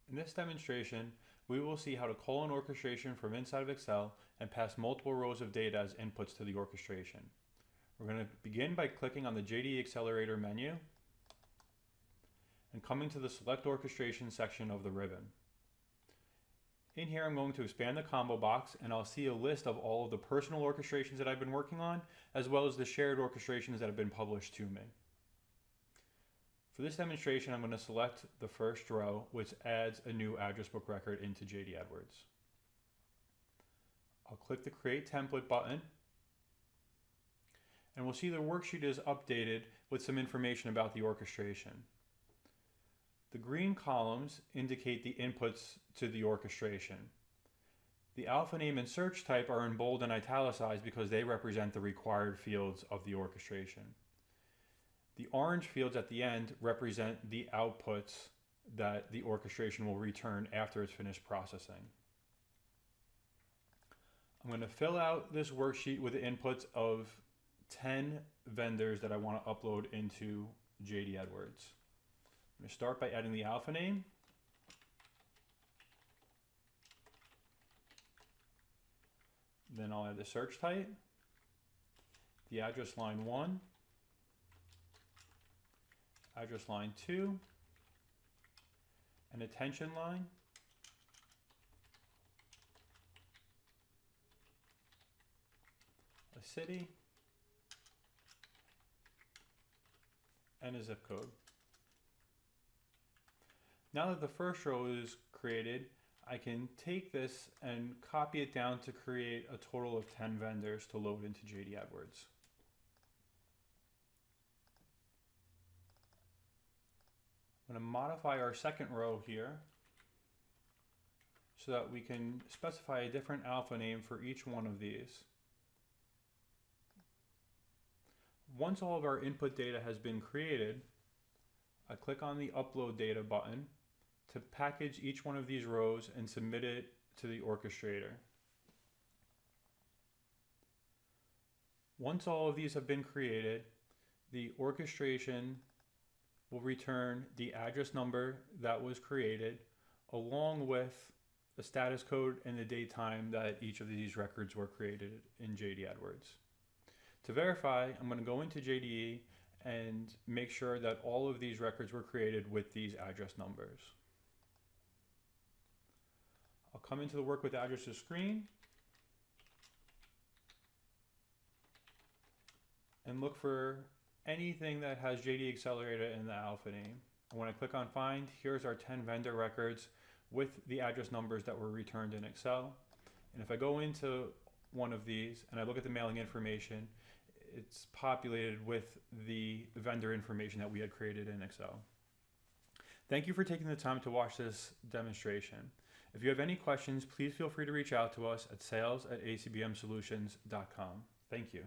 In this demonstration, we will see how to call an orchestration from inside of Excel and pass multiple rows of data as inputs to the orchestration. We're going to begin by clicking on the JDExcelerator menu and coming to the Select Orchestration section of the ribbon. In here, I'm going to expand the combo box and I'll see a list of all of the personal orchestrations that I've been working on, as well as the shared orchestrations that have been published to me. For this demonstration, I'm going to select the first row, which adds a new address book record into JD Edwards. I'll click the Create Template button, and we'll see the worksheet is updated with some information about the orchestration. The green columns indicate the inputs to the orchestration. The alpha name and search type are in bold and italicized because they represent the required fields of the orchestration. The orange fields at the end represent the outputs that the orchestration will return after it's finished processing. I'm going to fill out this worksheet with the inputs of 10 vendors that I want to upload into JD Edwards. I'm going to start by adding the alpha name. Then I'll add the search type, the address line 1, address line 2, an attention line, a city, and a zip code. Now that the first row is created, I can take this and copy it down to create a total of 10 vendors to load into JD Edwards. I'm going to modify our second row here so that we can specify a different alpha name for each one of these. Once all of our input data has been created, I click on the Upload Data button to package each one of these rows and submit it to the orchestrator. Once all of these have been created, the orchestration will return the address number that was created along with the status code and the date time that each of these records were created in JD Edwards. To verify, I'm going to go into JDE and make sure that all of these records were created with these address numbers. I'll come into the Work with Addresses screen and look for anything that has JDExcelerator in the alpha name. And when I click on Find, here's our 10 vendor records with the address numbers that were returned in Excel. And if I go into one of these and I look at the mailing information, it's populated with the vendor information that we had created in Excel. Thank you for taking the time to watch this demonstration. If you have any questions, please feel free to reach out to us at sales@acbmsolutions.com. Thank you.